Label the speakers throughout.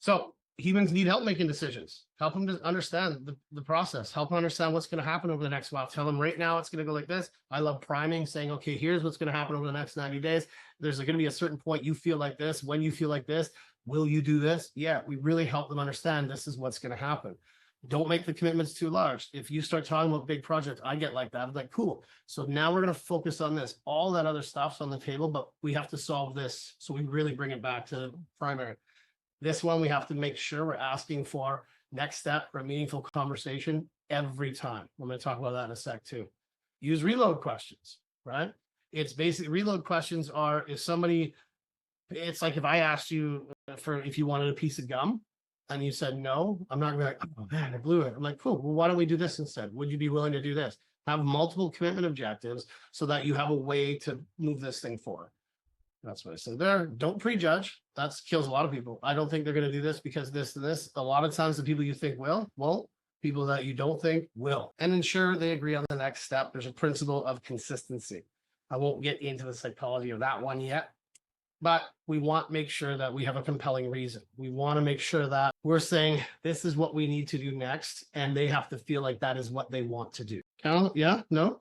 Speaker 1: So humans need help making decisions. Help them to understand the process. Help them understand what's going to happen over the next while. Tell them right now it's going to go like this. I love priming, saying, okay, here's what's going to happen over the next 90 days. There's going to be a certain point you feel like this. When you feel like this, will you do this? Yeah, we really help them understand this is what's going to happen. Don't make the commitments too large. If you start talking about big projects, I get like that. I'm like, cool. So now we're going to focus on this. All that other stuff's on the table, but we have to solve this. So we really bring it back to primary. This one, we have to make sure we're asking for next step for a meaningful conversation every time. I'm going to talk about that in a sec too. Use reload questions, right? It's basically reload questions are if somebody, it's like if I asked you for if you wanted a piece of gum and you said no, I'm not gonna be like, oh man, I blew it. I'm like, cool, well, why don't we do this instead? Would you be willing to do this? Have multiple commitment objectives so that you have a way to move this thing forward. That's what I said there. Don't prejudge. That kills a lot of people. I don't think they're going to do this because this and this. A lot of times the people you think will, won't. People that you don't think will. And ensure they agree on the next step. There's a principle of consistency. I won't get into the psychology of that one yet, but we want to make sure that we have a compelling reason. We want to make sure that we're saying this is what we need to do next, and they have to feel like that is what they want to do. Yeah? No?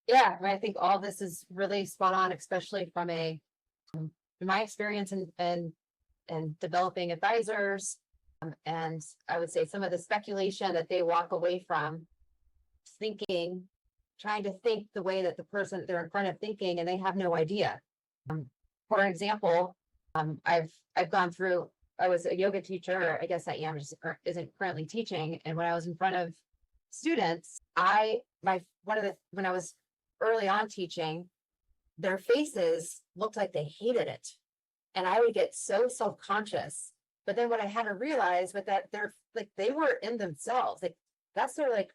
Speaker 2: Yeah, I think all this is really spot on, especially from my experience in developing advisors. And I would say some of the speculation that they walk away from trying to think the way that the person they're in front of thinking, and they have no idea. For example, I've gone through, I was a yoga teacher, I guess I am, just isn't currently teaching. And when I was in front of students, when I was early on teaching, their faces looked like they hated it. And I would get so self-conscious. But then what I had to realize was that they were in themselves. Like that's sort of like,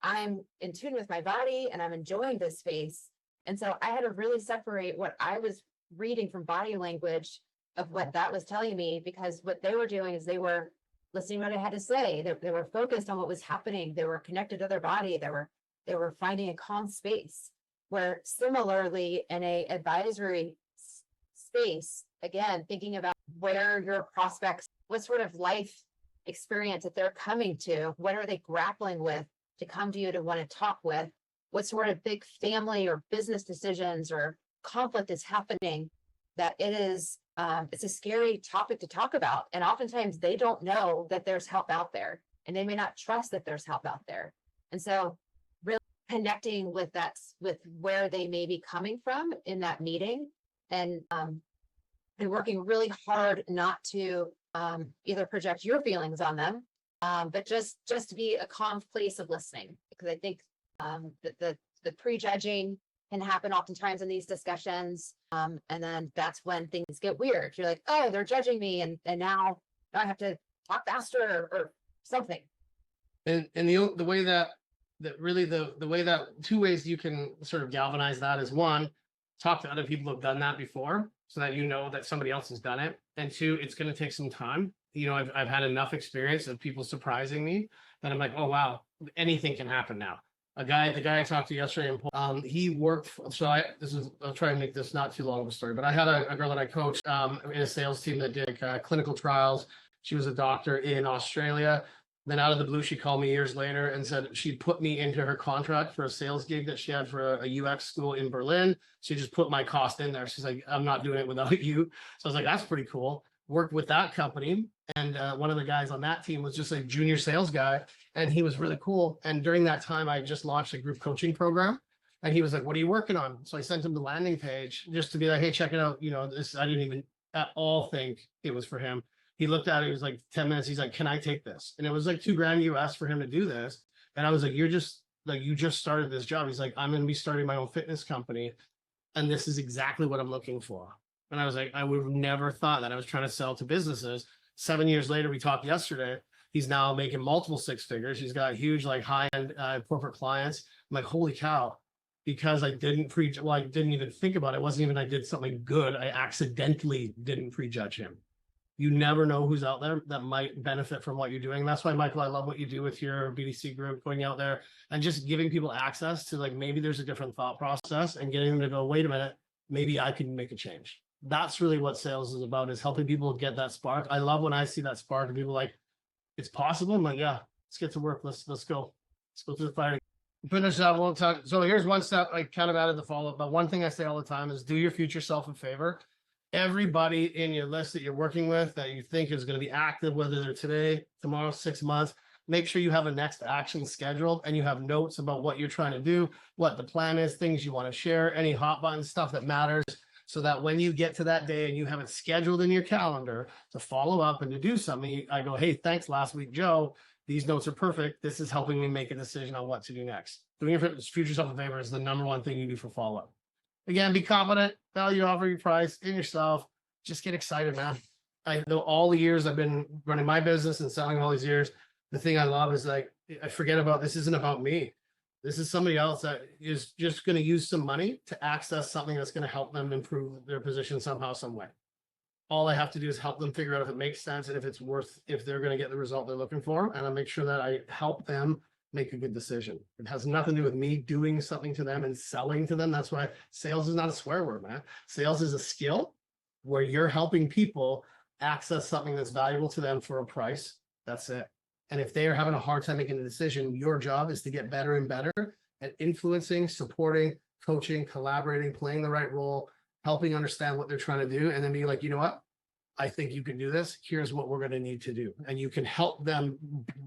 Speaker 2: I'm in tune with my body and I'm enjoying this space. And so I had to really separate what I was reading from body language of what that was telling me, because what they were doing is they were listening to what I had to say. They were focused on what was happening. They were connected to their body. They were finding a calm space. Where similarly in a advisory space, again, thinking about where your prospects, what sort of life experience that they're coming to, what are they grappling with to come to you to want to talk with, what sort of big family or business decisions or conflict is happening, that it's a scary topic to talk about. And oftentimes they don't know that there's help out there, and they may not trust that there's help out there. And so connecting with where they may be coming from in that meeting, and working really hard not to either project your feelings on them, but just to be a calm place of listening, because I think that the prejudging can happen oftentimes in these discussions, and then that's when things get weird. You're like, oh, they're judging me, and now I have to talk faster or something.
Speaker 1: And the way that really the way that two ways you can sort of galvanize that is, one, talk to other people who've done that before so that you know that somebody else has done it. And two, it's going to take some time. You know, I've had enough experience of people surprising me that I'm like, oh, wow, anything can happen now. The guy I talked to yesterday, he worked, I'll try and make this not too long of a story, but I had a girl that I coached in a sales team that did clinical trials. She was a doctor in Australia. Then out of the blue, she called me years later and said she'd put me into her contract for a sales gig that she had for a UX school in Berlin. She just put my cost in there. She's like, I'm not doing it without you. So I was like, that's pretty cool. Worked with that company. And one of the guys on that team was just a junior sales guy. And he was really cool. And during that time, I just launched a group coaching program. And he was like, what are you working on? So I sent him the landing page just to be like, hey, check it out. You know, this, I didn't even at all think it was for him. He looked at it, it was like 10 minutes. He's like, can I take this? And it was like $2,000 US for him to do this. And I was like, you just started this job. He's like, I'm going to be starting my own fitness company. And this is exactly what I'm looking for. And I was like, I would have never thought that I was trying to sell to businesses. 7 years later, we talked yesterday. He's now making multiple six figures. He's got huge, like high-end corporate clients. I'm like, holy cow. Because I didn't I didn't even think about it. It wasn't even I did something good. I accidentally didn't prejudge him. You never know who's out there that might benefit from what you're doing. That's why, Michael, I love what you do with your BDC group, going out there and just giving people access to, like, maybe there's a different thought process and getting them to go, wait a minute, maybe I can make a change. That's really what sales is about, is helping people get that spark. I love when I see that spark and people like, it's possible. I'm like, yeah, let's get to work. Let's go. Let's go through the fire. Finish up. We'll talk. So here's one step I kind of added the follow-up, but one thing I say all the time is do your future self a favor. Everybody in your list that you're working with that you think is going to be active, whether they're today, tomorrow, 6 months, make sure you have a next action scheduled and you have notes about what you're trying to do, what the plan is, things you want to share, any hot button stuff that matters, so that when you get to that day and you have it scheduled in your calendar to follow up and to do something, I go, hey, thanks last week, Joe. These notes are perfect. This is helping me make a decision on what to do next. Doing your future self a favor is the number one thing you do for follow-up. Again, be confident, value offer your price in yourself. Just get excited, man. I know all the years I've been running my business and selling all these years, the thing I love is like, I forget about, this isn't about me. This is somebody else that is just going to use some money to access something that's going to help them improve their position somehow, some way. All I have to do is help them figure out if it makes sense and if it's worth, if they're going to get the result they're looking for. And I make sure that I help them make a good decision. It has nothing to do with me doing something to them and selling to them. That's why sales is not a swear word, man. Sales is a skill where you're helping people access something that's valuable to them for a price. That's it. And if they are having a hard time making a decision, your job is to get better and better at influencing, supporting, coaching, collaborating, playing the right role, helping understand what they're trying to do, and then be like, you know what? I think you can do this. Here's what we're going to need to do. And you can help them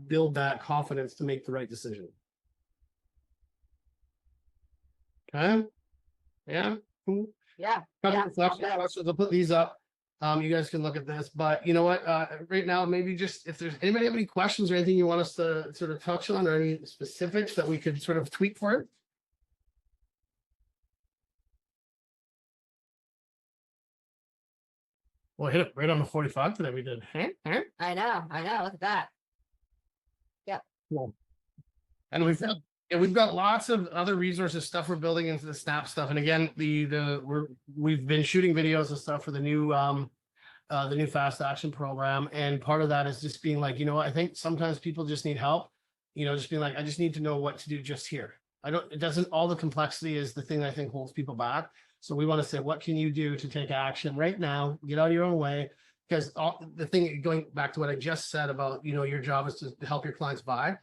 Speaker 1: build that confidence to make the right decision. Okay. Yeah. Cool.
Speaker 2: Yeah.
Speaker 1: So they'll put these up. You guys can look at this, but you know what? Right now, maybe just if there's anybody have any questions or anything you want us to sort of touch on, or any specifics that we could sort of tweak for it. Well, hit it right on the 45 today. We did.
Speaker 2: I know. Look at that.
Speaker 1: Cool. And we've got lots of other resources, stuff we're building into the Snap stuff. And again, we've been shooting videos and stuff for the new fast action program. And part of that is just being like, you know what, I think sometimes people just need help, just being like, I just need to know what to do just here. All the complexity is the thing that I think holds people back. So we want to say, what can you do to take action right now? Get out of your own way. Because the thing, going back to what I just said about, your job is to help your clients buy.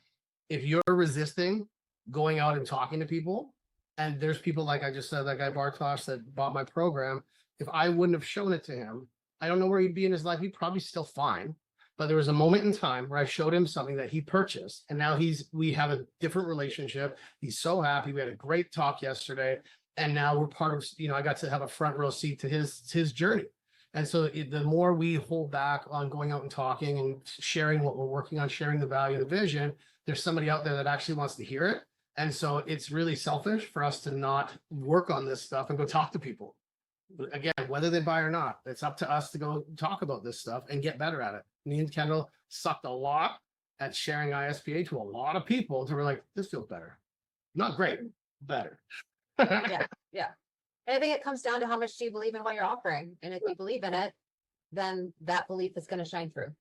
Speaker 1: If you're resisting going out and talking to people, and there's people like I just said, that guy Bartosh that bought my program, if I wouldn't have shown it to him, I don't know where he'd be in his life. He'd probably still fine. But there was a moment in time where I showed him something that he purchased, and now we have a different relationship. He's so happy. We had a great talk yesterday, and now we're part of, I got to have a front row seat to his journey. And so the more we hold back on going out and talking and sharing what we're working on, sharing the value of the vision, there's somebody out there that actually wants to hear it. And so it's really selfish for us to not work on this stuff and go talk to people. Again, whether they buy or not, it's up to us to go talk about this stuff and get better at it. Me and Kendall sucked a lot at sharing ISPA to a lot of people until we're like, this feels better. Not great, better.
Speaker 2: Yeah. And I think it comes down to how much do you believe in what you're offering. And if you believe in it, then that belief is going to shine through.